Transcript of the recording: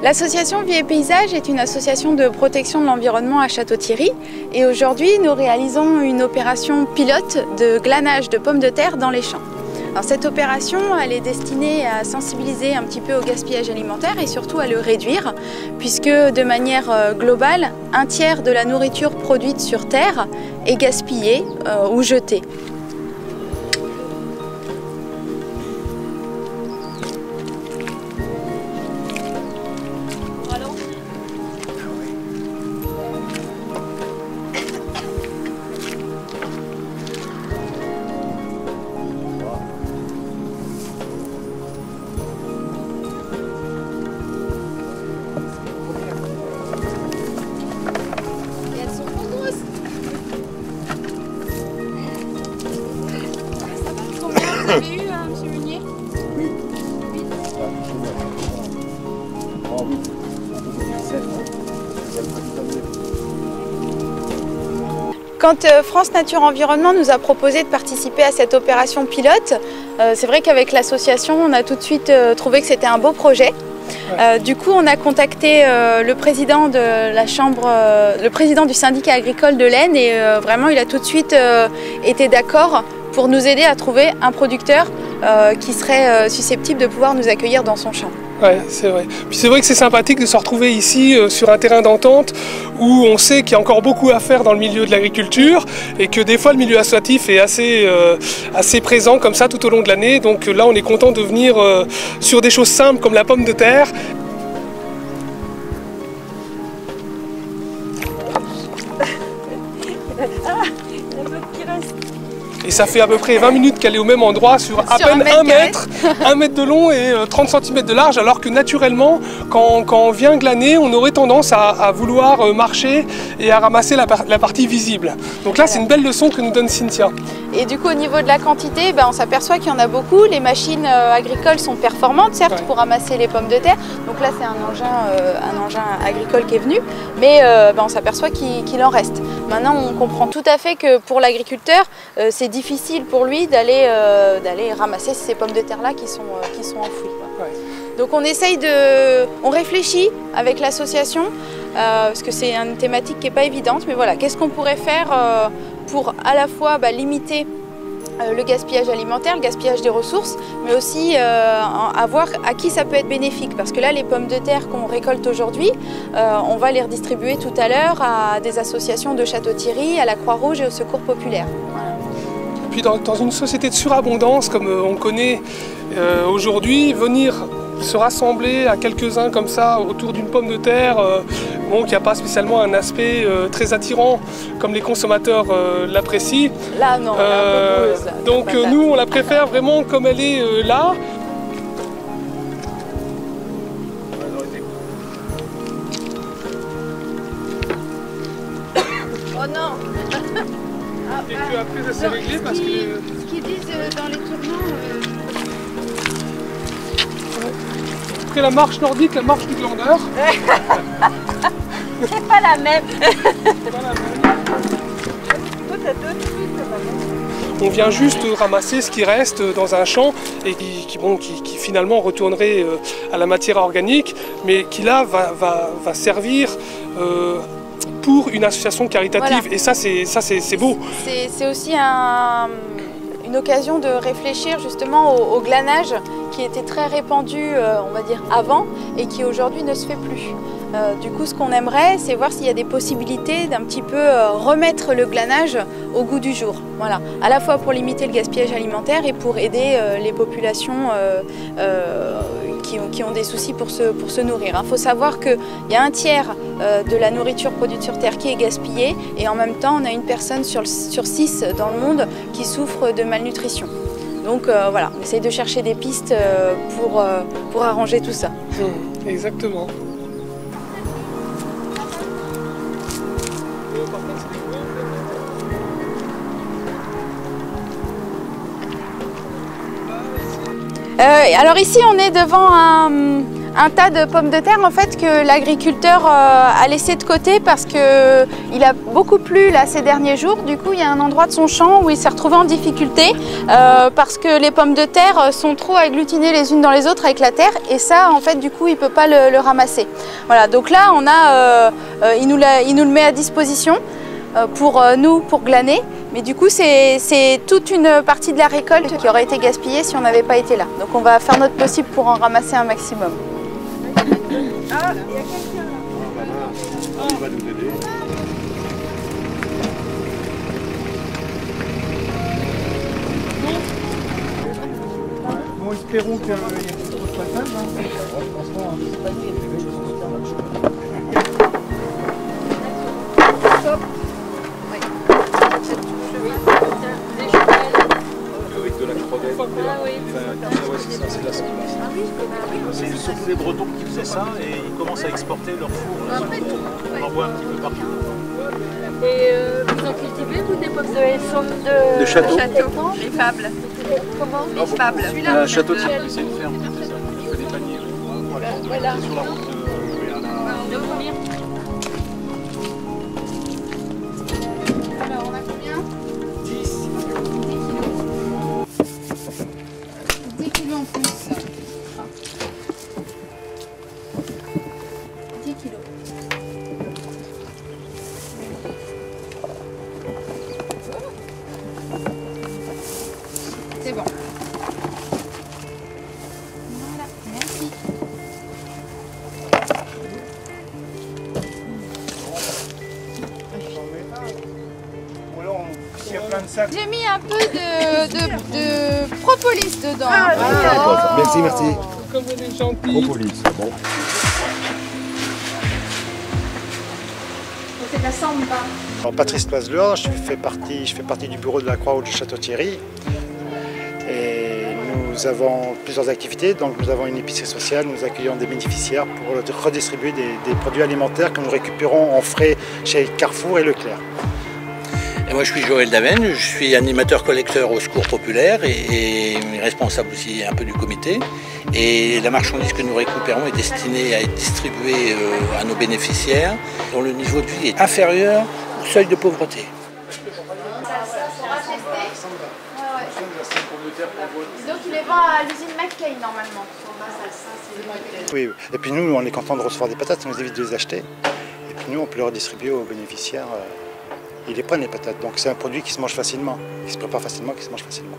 L'association Vie et Paysage est une association de protection de l'environnement à Château-Thierry et aujourd'hui nous réalisons une opération pilote de glanage de pommes de terre dans les champs. Alors, cette opération elle est destinée à sensibiliser un petit peu au gaspillage alimentaire et surtout à le réduire puisque de manière globale, un tiers de la nourriture produite sur terre est gaspillée ou jetée. Vous avez eu, monsieur Meunier? Oui. Oui. Quand France Nature Environnement nous a proposé de participer à cette opération pilote, c'est vrai qu'avec l'association, on a tout de suite trouvé que c'était un beau projet. Du coup, on a contacté le président de la chambre, le président du syndicat agricole de l'Aisne et vraiment, il a tout de suite été d'accord pour nous aider à trouver un producteur qui serait susceptible de pouvoir nous accueillir dans son champ. Ouais, c'est vrai. Puis c'est vrai que c'est sympathique de se retrouver ici sur un terrain d'entente où on sait qu'il y a encore beaucoup à faire dans le milieu de l'agriculture et que des fois le milieu associatif est assez présent comme ça tout au long de l'année. Donc là on est content de venir sur des choses simples comme la pomme de terre. Et ça fait à peu près 20 minutes qu'elle est au même endroit sur à peine 1 mètre de long et 30 cm de large, alors que naturellement, quand on vient glaner, on aurait tendance à vouloir marcher et à ramasser la partie visible. Donc là, c'est une belle leçon que nous donne Cynthia. Et du coup, au niveau de la quantité, on s'aperçoit qu'il y en a beaucoup. Les machines agricoles sont performantes, certes, pour ramasser les pommes de terre. Donc là, c'est un engin agricole qui est venu, mais on s'aperçoit qu'il en reste. Maintenant, on comprend tout à fait que pour l'agriculteur, c'est difficile pour lui d'aller ramasser ces pommes de terre là qui sont enfouies. Ouais. Donc on réfléchit avec l'association parce que c'est une thématique qui n'est pas évidente, mais voilà, qu'est-ce qu'on pourrait faire pour à la fois limiter le gaspillage alimentaire, le gaspillage des ressources, mais aussi à voir à qui ça peut être bénéfique. Parce que là, les pommes de terre qu'on récolte aujourd'hui, on va les redistribuer tout à l'heure à des associations de Château-Thierry, à la Croix-Rouge et au Secours populaire. Voilà. Puis dans une société de surabondance comme on connaît aujourd'hui, venir se rassembler à quelques-uns comme ça autour d'une pomme de terre, qui n'a pas spécialement un aspect très attirant comme les consommateurs l'apprécient. Là non, elle est un peu grosse, là. Donc nous on la préfère vraiment comme elle est là. Oh non. Et que après ça s'est réglé parce que... Ce qu'ils disent dans les tournants... Après la marche nordique, la marche du glandeur. C'est pas la même. On vient juste ramasser ce qui reste dans un champ et qui finalement retournerait à la matière organique, mais qui là va servir pour une association caritative. Voilà. Et ça c'est beau. C'est aussi une occasion de réfléchir justement au glanage qui était très répandu, on va dire, avant et qui aujourd'hui ne se fait plus. Du coup, ce qu'on aimerait, c'est voir s'il y a des possibilités d'un petit peu remettre le glanage au goût du jour. Voilà. À la fois pour limiter le gaspillage alimentaire et pour aider les populations qui ont des soucis pour se nourrir. Il faut savoir qu'il y a un tiers de la nourriture produite sur Terre qui est gaspillée et en même temps, on a une personne sur 6 dans le monde qui souffre de malnutrition. Donc voilà, on essaye de chercher des pistes pour arranger tout ça. Exactement. Alors ici on est devant un tas de pommes de terre en fait que l'agriculteur a laissé de côté parce que il a beaucoup plu là ces derniers jours. Du coup, il y a un endroit de son champ où il s'est retrouvé en difficulté parce que les pommes de terre sont trop agglutinées les unes dans les autres avec la terre et ça en fait du coup il peut pas le ramasser. Voilà, donc là on a, il nous le met à disposition pour nous pour glaner. Mais du coup, c'est toute une partie de la récolte qui aurait été gaspillée si on n'avait pas été là. Donc on va faire notre possible pour en ramasser un maximum. Ah, il y a quelqu'un là. Il va nous aider. Bon, espérons qu'il y ait beaucoup de passage. Franchement, c'est pas dit. Avec de la crevette. Ah oui. Ouais, c'est ça, c'est de la sauce. C'est surtout les Bretons qui faisaient ça et ils commencent à exporter leur four. On en voit un petit peu partout. Et vous en cultivez, vous, des pommes de château. Les fables. Comment? Les fables. Celui-là, Château-Thierry, c'est une ferme. Il fait des paniers. Voilà. Sur la route de combien? Alors on a combien? 10 kilos en plus. 10 kilos. C'est bon. Voilà, merci. Ou alors, s'il y a plein de sacs. J'ai mis un peu de propolis dedans. Merci, merci. Comme elle est gentille. Propolis, bon. C'est de la samba. Alors, Patrice Loiseleur, je fais partie du bureau de la Croix-Rouge de Château-Thierry. Et nous avons plusieurs activités. Donc, nous avons une épicerie sociale, nous accueillons des bénéficiaires pour redistribuer des produits alimentaires que nous récupérons en frais chez Carrefour et Leclerc. Et moi je suis Joël Daven, je suis animateur collecteur au Secours Populaire et responsable aussi un peu du comité. Et la marchandise que nous récupérons est destinée à être distribuée à nos bénéficiaires dont le niveau de vie est inférieur au seuil de pauvreté. Donc il les vend à l'usine McCain normalement. Oui, et puis nous, on est content de recevoir des patates, ça nous évite de les acheter. Et puis nous, on peut les redistribuer aux bénéficiaires. Ils les prennent les patates, donc c'est un produit qui se mange facilement, qui se prépare facilement, qui se mange facilement.